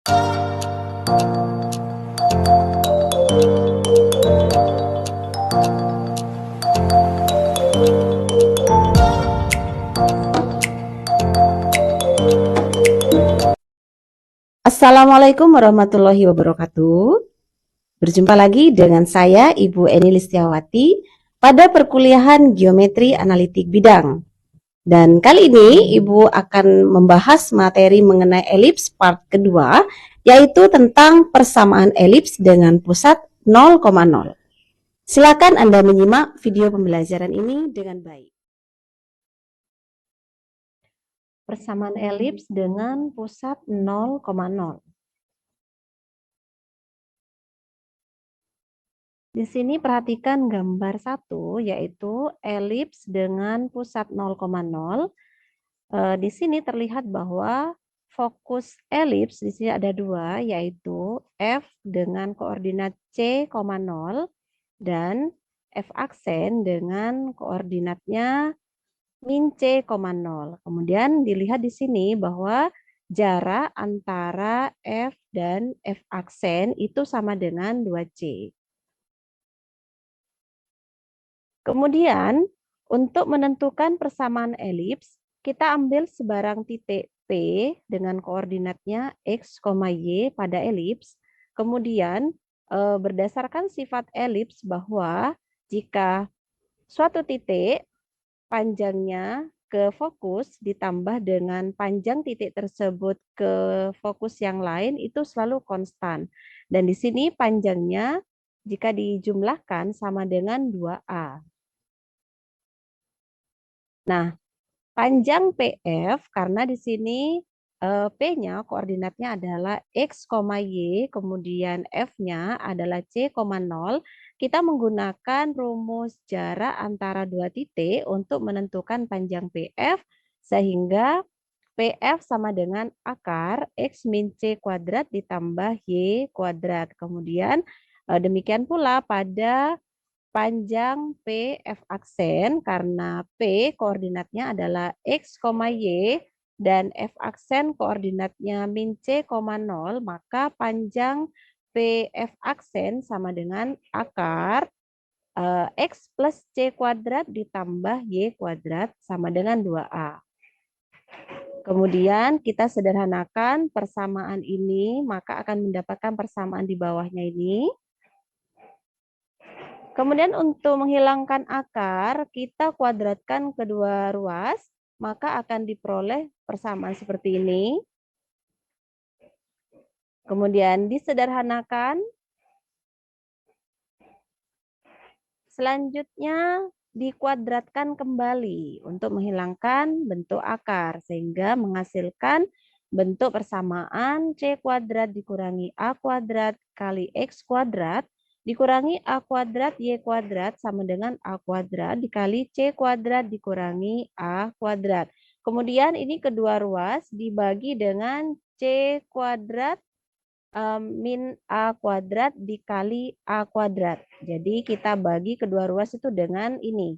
Assalamualaikum warahmatullahi wabarakatuh. Berjumpa lagi dengan saya Ibu Eni Listiawati pada perkuliahan Geometri Analitik Bidang. Dan kali ini Ibu akan membahas materi mengenai elips part kedua, yaitu tentang persamaan elips dengan pusat 0,0. Silakan Anda menyimak video pembelajaran ini dengan baik. Persamaan elips dengan pusat 0,0. Di sini perhatikan gambar 1, yaitu elips dengan pusat 0,0. Di sini terlihat bahwa fokus elips di sini ada 2, yaitu F dengan koordinat C,0 dan F aksen dengan koordinatnya min C,0. Kemudian dilihat di sini bahwa jarak antara F dan F aksen itu sama dengan 2C. Kemudian, untuk menentukan persamaan elips, kita ambil sebarang titik P dengan koordinatnya X, Y pada elips. Kemudian, berdasarkan sifat elips bahwa jika suatu titik panjangnya ke fokus ditambah dengan panjang titik tersebut ke fokus yang lain itu selalu konstan. Dan di sini panjangnya jika dijumlahkan sama dengan 2A. Nah, panjang PF karena di sini P-nya koordinatnya adalah X, Y, kemudian F-nya adalah C,0. Kita menggunakan rumus jarak antara dua titik untuk menentukan panjang PF sehingga PF sama dengan akar X min C kuadrat ditambah Y kuadrat. Kemudian demikian pula pada panjang PF aksen karena P koordinatnya adalah X, Y dan F aksen koordinatnya min C,0, maka panjang PF aksen sama dengan akar X plus C kuadrat ditambah Y kuadrat sama dengan 2A. Kemudian kita sederhanakan persamaan ini, maka akan mendapatkan persamaan di bawahnya ini. Kemudian untuk menghilangkan akar, kita kuadratkan kedua ruas, maka akan diperoleh persamaan seperti ini. Kemudian disederhanakan. Selanjutnya dikuadratkan kembali untuk menghilangkan bentuk akar, sehingga menghasilkan bentuk persamaan C kuadrat dikurangi A kuadrat kali X kuadrat dikurangi A kuadrat Y kuadrat sama dengan A kuadrat dikali C kuadrat dikurangi A kuadrat. Kemudian ini kedua ruas dibagi dengan C kuadrat min A kuadrat dikali A kuadrat. Jadi kita bagi kedua ruas itu dengan ini.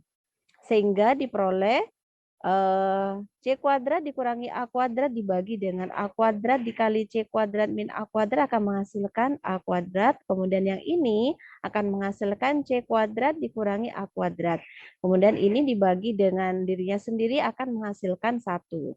Sehingga diperoleh C kuadrat dikurangi A kuadrat dibagi dengan A kuadrat dikali C kuadrat min A kuadrat akan menghasilkan A kuadrat. Kemudian yang ini akan menghasilkan C kuadrat dikurangi A kuadrat. Kemudian ini dibagi dengan dirinya sendiri akan menghasilkan 1.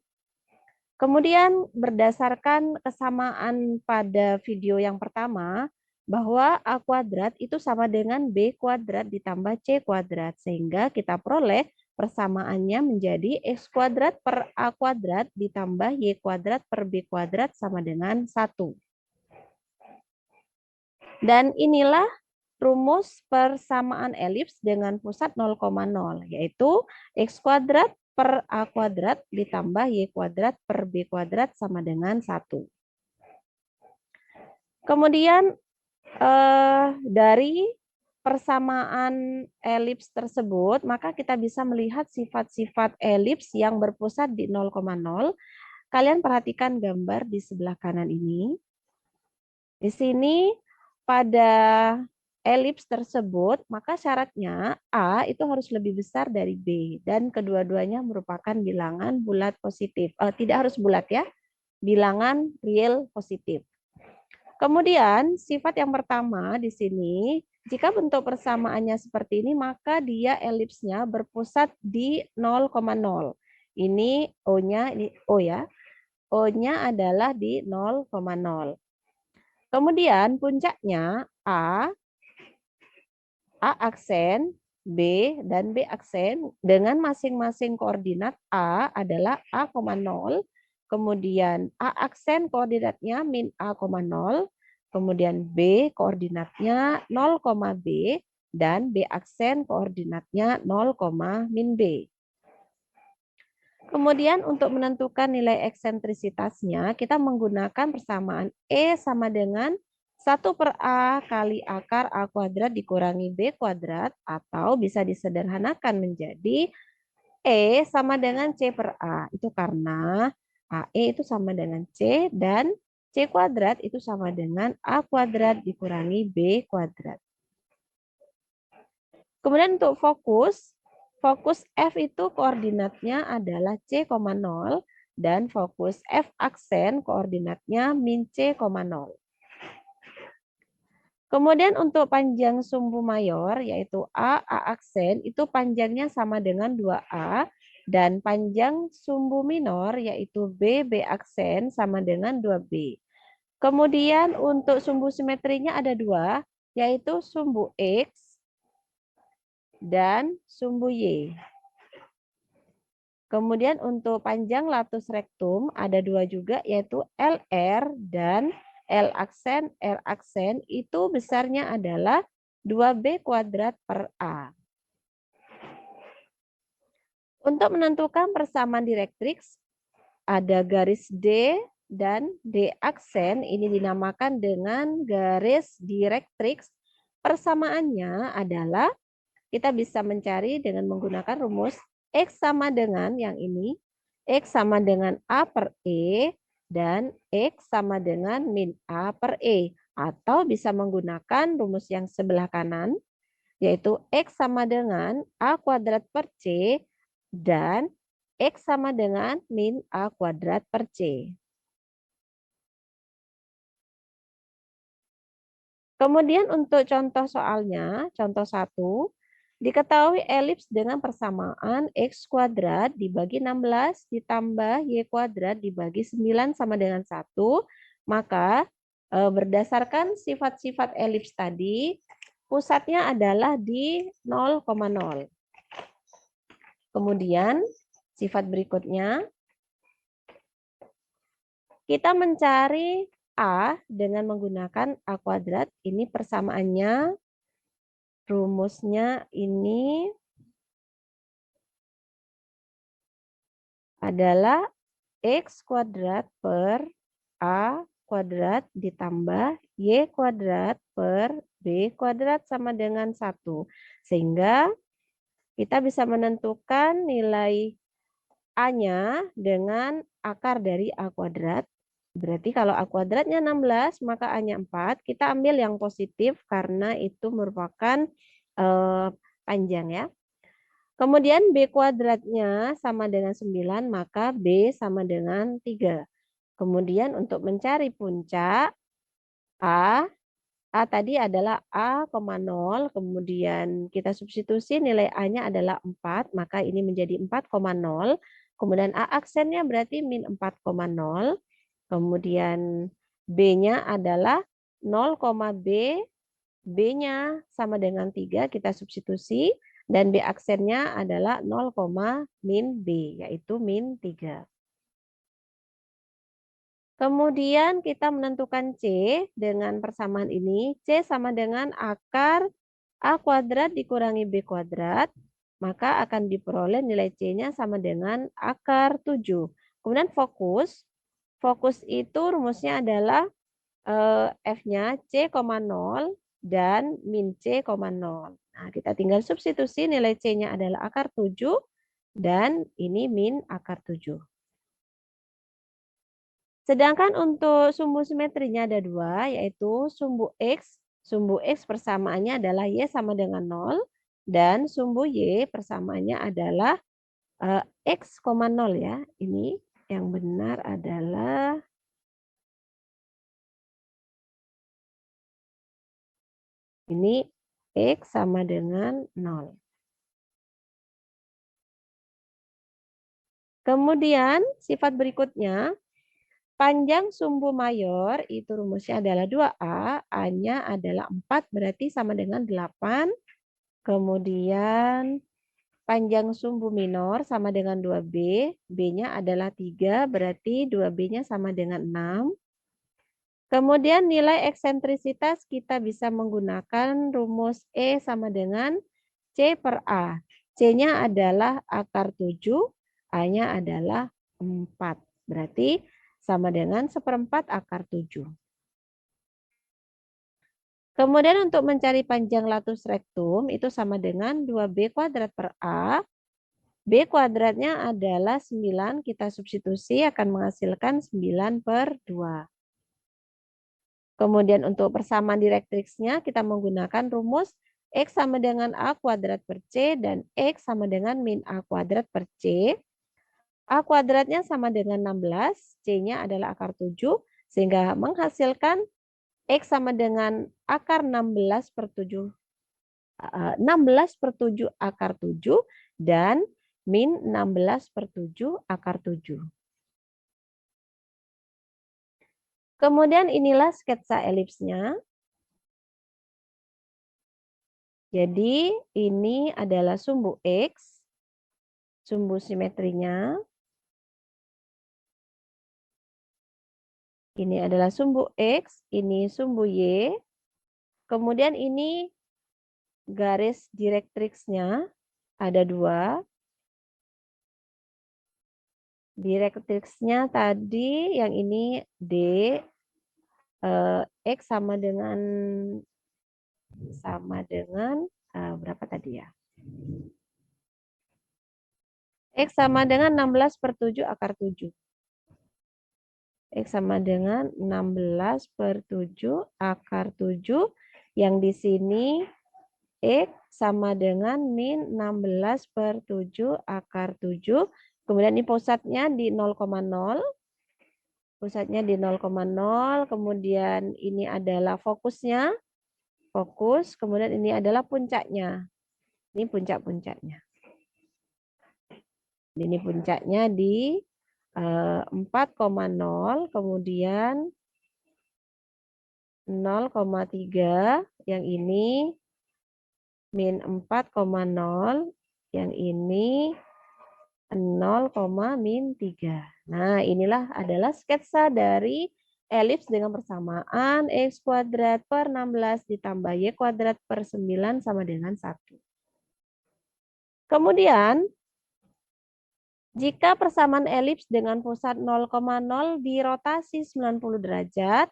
Kemudian berdasarkan kesamaan pada video yang pertama, bahwa A kuadrat itu sama dengan B kuadrat ditambah C kuadrat. Sehingga kita peroleh persamaannya menjadi X kuadrat per A kuadrat ditambah Y kuadrat per B kuadrat sama dengan 1. Dan inilah rumus persamaan elips dengan pusat 0,0, yaitu X kuadrat per A kuadrat ditambah Y kuadrat per B kuadrat sama dengan 1. Kemudian dari persamaan elips tersebut, maka kita bisa melihat sifat-sifat elips yang berpusat di 0,0. Kalian perhatikan gambar di sebelah kanan ini. Di sini pada elips tersebut, maka syaratnya A itu harus lebih besar dari B dan kedua-duanya merupakan bilangan bulat positif. Tidak harus bulat ya, bilangan real positif. Kemudian sifat yang pertama di sini, jika bentuk persamaannya seperti ini, maka dia elipsnya berpusat di 0,0. Ini O-nya, ini O ya. O-nya adalah di 0,0. Kemudian puncaknya A aksen, B, dan B aksen dengan masing-masing koordinat A adalah A,0, kemudian A aksen koordinatnya min A,0, kemudian B koordinatnya 0, B, dan B aksen koordinatnya 0, min B. Kemudian untuk menentukan nilai eksentrisitasnya, kita menggunakan persamaan E sama dengan 1/A kali akar A kuadrat dikurangi B kuadrat, atau bisa disederhanakan menjadi E sama dengan C/A. Itu karena AE itu sama dengan C dan C kuadrat itu sama dengan A kuadrat dikurangi B kuadrat. Kemudian untuk fokus F itu koordinatnya adalah C,0 dan fokus F aksen koordinatnya min C,0. Kemudian untuk panjang sumbu mayor yaitu A aksen itu panjangnya sama dengan 2A dan panjang sumbu minor yaitu B aksen sama dengan 2B. Kemudian untuk sumbu simetrinya ada dua yaitu sumbu X dan sumbu Y. Kemudian untuk panjang latus rektum ada dua juga yaitu LR dan L aksen itu besarnya adalah 2B kuadrat per A. Untuk menentukan persamaan direktrix ada garis D dan D aksen ini dinamakan dengan garis direktrix. Persamaannya adalah kita bisa mencari dengan menggunakan rumus X sama dengan yang ini, X sama dengan A per E, dan X sama dengan min A per E. Atau bisa menggunakan rumus yang sebelah kanan, yaitu X sama dengan A kuadrat per C, dan X sama dengan min A kuadrat per C. Kemudian untuk contoh soalnya, contoh 1, diketahui elips dengan persamaan X kuadrat dibagi 16 ditambah Y kuadrat dibagi 9 sama dengan 1, maka berdasarkan sifat-sifat elips tadi, pusatnya adalah di 0,0. Kemudian sifat berikutnya, kita mencari A dengan menggunakan A kuadrat. Ini persamaannya, rumusnya ini adalah X kuadrat per A kuadrat ditambah Y kuadrat per B kuadrat sama dengan 1. Sehingga kita bisa menentukan nilai A-nya dengan akar dari A kuadrat. Berarti kalau A kuadratnya 16, maka A-nya 4. Kita ambil yang positif karena itu merupakan panjang ya. Kemudian B kuadratnya sama dengan 9, maka B sama dengan 3. Kemudian untuk mencari puncak, A tadi adalah A,0, kemudian kita substitusi nilai A-nya adalah 4, maka ini menjadi 4,0. Kemudian A aksennya berarti min 4,0. Kemudian B-nya adalah 0, B. B-nya sama dengan 3, kita substitusi. Dan B aksennya adalah 0, min B, yaitu min 3. Kemudian kita menentukan C dengan persamaan ini. C sama dengan akar A kuadrat dikurangi B kuadrat. Maka akan diperoleh nilai C-nya sama dengan akar 7. Kemudian fokus. Fokus itu rumusnya adalah F-nya C,0 dan min C,0. Nah, kita tinggal substitusi nilai C-nya adalah akar 7 dan ini min akar 7. Sedangkan untuk sumbu simetrinya ada dua, yaitu sumbu X. Sumbu X persamaannya adalah Y sama dengan 0. Dan sumbu Y persamaannya adalah X, 0 ya. Ini yang benar adalah Ini X sama dengan 0. Kemudian sifat berikutnya, panjang sumbu mayor itu rumusnya adalah 2A, A-nya adalah 4 berarti sama dengan 8. Kemudian panjang sumbu minor sama dengan 2B, B-nya adalah 3 berarti 2B-nya sama dengan 6. Kemudian nilai eksentrisitas kita bisa menggunakan rumus E sama dengan C per A. C-nya adalah akar 7, A-nya adalah 4. Berarti sama dengan 1/4 akar 7. Kemudian untuk mencari panjang latus rektum itu sama dengan 2B kuadrat per A. B kuadratnya adalah 9, kita substitusi akan menghasilkan 9 per 2. Kemudian untuk persamaan direktriksnya kita menggunakan rumus X sama dengan A kuadrat per C dan X sama dengan min A kuadrat per C. A kuadratnya sama dengan 16, C-nya adalah akar 7, sehingga menghasilkan X sama dengan akar 16 per 7 akar 7 dan min 16 per 7 akar 7. Kemudian inilah sketsa elipsnya. Jadi ini adalah sumbu X, sumbu simetrinya. Ini adalah sumbu X, ini sumbu Y. Kemudian ini garis direktriksnya ada 2. Direktriksnya tadi yang ini D, X sama dengan berapa tadi ya? X sama dengan 16 per 7 akar 7. X sama dengan 16 per 7 akar 7. Yang di sini X sama dengan min 16 per 7 akar 7. Kemudian ini pusatnya di 0,0. Pusatnya di 0,0. Kemudian ini adalah fokusnya. Fokus. Kemudian ini adalah puncaknya. Ini puncak-puncaknya. Ini puncaknya di 4,0. Kemudian 0,3. Yang ini min 4,0. Yang ini 0,-3. Nah, inilah adalah sketsa dari elips dengan persamaan X kuadrat per 16 ditambah Y kuadrat per 9 sama dengan 1. Kemudian, jika persamaan elips dengan pusat 0,0 dirotasi 90 derajat,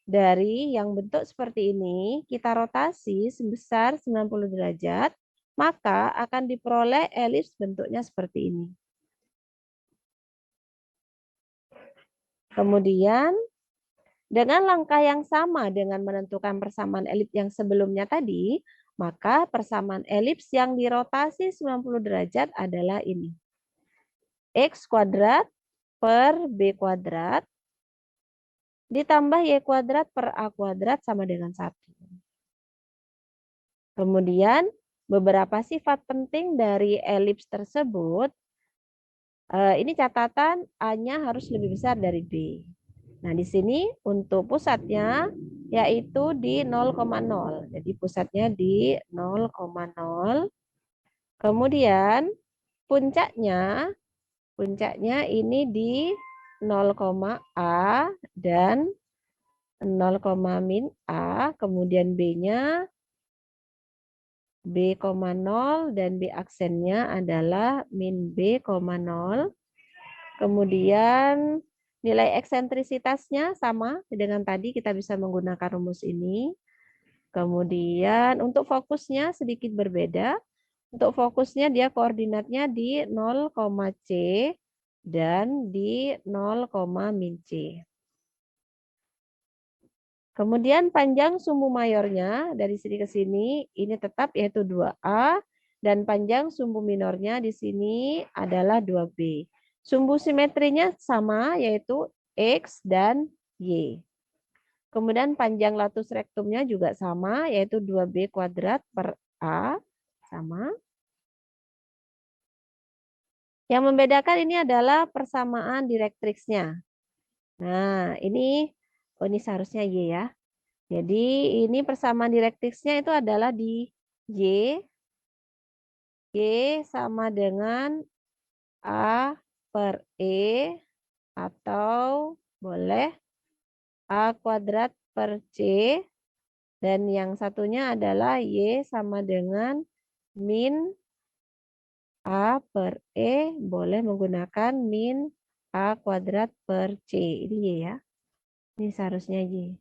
dari yang bentuk seperti ini, kita rotasi sebesar 90 derajat, maka akan diperoleh elips bentuknya seperti ini. Kemudian, dengan langkah yang sama dengan menentukan persamaan elips yang sebelumnya tadi, maka persamaan elips yang dirotasi 90 derajat adalah ini. X kuadrat per B kuadrat ditambah Y kuadrat per A kuadrat sama dengan 1. Kemudian, beberapa sifat penting dari elips tersebut, ini catatan A-nya harus lebih besar dari B. Nah, di sini untuk pusatnya yaitu di 0,0. Jadi pusatnya di 0,0. Kemudian puncaknya ini di 0,A dan 0,-A. Kemudian B-nya B,0 dan B aksennya adalah min B,0. Kemudian nilai eksentrisitasnya sama dengan tadi, kita bisa menggunakan rumus ini. Kemudian untuk fokusnya sedikit berbeda. Untuk fokusnya dia koordinatnya di 0,C dan di 0,-C. Kemudian panjang sumbu mayornya dari sini ke sini ini tetap yaitu 2A dan panjang sumbu minornya di sini adalah 2B. Sumbu simetrinya sama yaitu X dan Y. Kemudian panjang latus rektumnya juga sama, yaitu 2B kuadrat per A. Sama. Yang membedakan ini adalah persamaan direktriksnya. Nah, ini seharusnya Y ya. Jadi ini persamaan direktriksnya itu adalah di Y. Y sama dengan A per E atau boleh A kuadrat per C. Dan yang satunya adalah Y sama dengan min A per E, boleh menggunakan min A kuadrat per C. Ini Y ya. Ini seharusnya Y.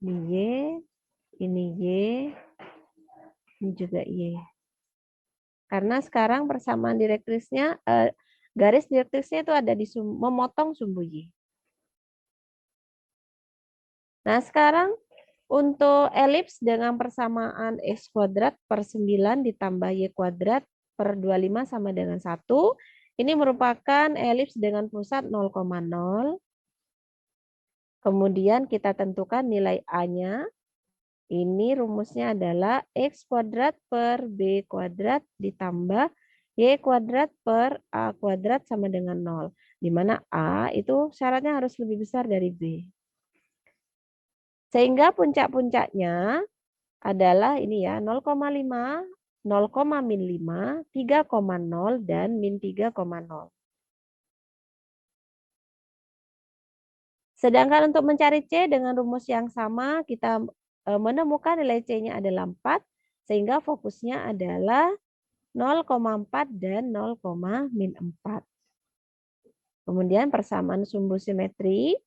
Ini Y, ini Y, ini juga Y. Karena sekarang persamaan direktrisnya, garis direktrisnya itu ada di memotong sumbu Y. Nah sekarang untuk elips dengan persamaan X kuadrat per 9 ditambah Y kuadrat per 25 sama dengan 1. Ini merupakan elips dengan pusat 0,0. Kemudian kita tentukan nilai A-nya. Ini rumusnya adalah X kuadrat per B kuadrat ditambah Y kuadrat per A kuadrat sama dengan 0. Di mana A itu syaratnya harus lebih besar dari B. Sehingga puncak-puncaknya adalah ini ya, 0,5, 0,-5, 3,0, dan min 3,0. Sedangkan untuk mencari C dengan rumus yang sama, kita menemukan nilai C-nya adalah 4, sehingga fokusnya adalah 0,4 dan 0,-4. Kemudian persamaan sumbu simetri.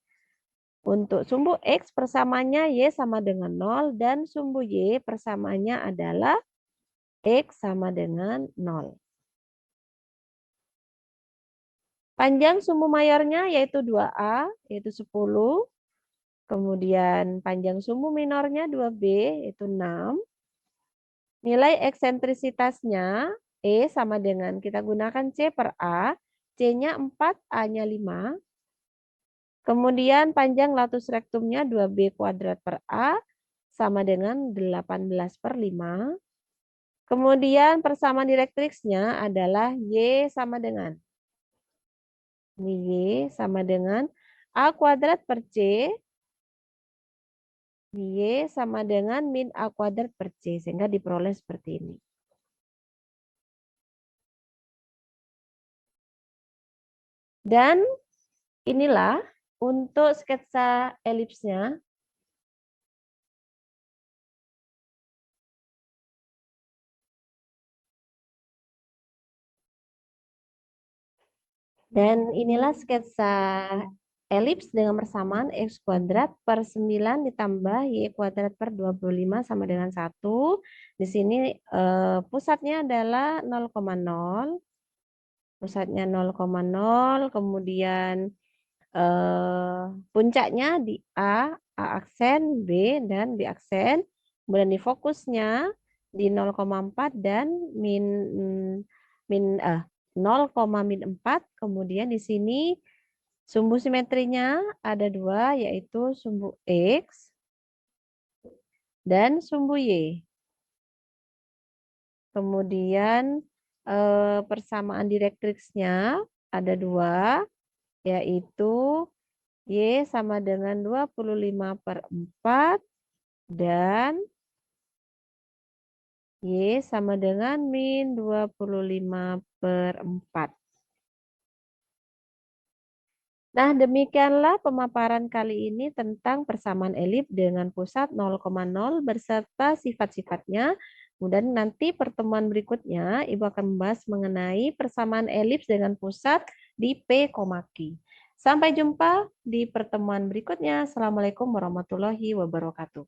Untuk sumbu X persamaannya Y sama dengan 0, dan sumbu Y persamaannya adalah X sama dengan 0. Panjang sumbu mayornya yaitu 2A, yaitu 10. Kemudian panjang sumbu minornya 2B, yaitu 6. Nilai eksentrisitasnya E sama dengan, kita gunakan C per A. C-nya 4, A-nya 5. Kemudian panjang latus rektumnya 2B kuadrat per A sama dengan 18 per 5. Kemudian persamaan direktriksnya adalah Y sama dengan, ini Y sama dengan A kuadrat per C. Y sama dengan min A kuadrat per C. Sehingga diperoleh seperti ini. Dan inilah untuk sketsa elipsnya. Dan inilah sketsa elips dengan persamaan X kuadrat per 9 ditambah Y kuadrat per 25 sama dengan 1. Di sini pusatnya adalah 0,0. Pusatnya 0,0. Kemudian puncaknya di A aksen, B, dan B aksen. Kemudian di fokusnya di 0,4 dan min 0,-4. Kemudian di sini sumbu simetrinya ada 2, yaitu sumbu X dan sumbu Y. Kemudian persamaan direktriksnya ada 2, yaitu Y sama dengan 25 per 4 dan Y sama dengan min 25 per 4. Nah, demikianlah pemaparan kali ini tentang persamaan elips dengan pusat 0,0 beserta sifat-sifatnya. Kemudian nanti pertemuan berikutnya Ibu akan membahas mengenai persamaan elips dengan pusat di P, Q. Sampai jumpa di pertemuan berikutnya. Assalamualaikum warahmatullahi wabarakatuh.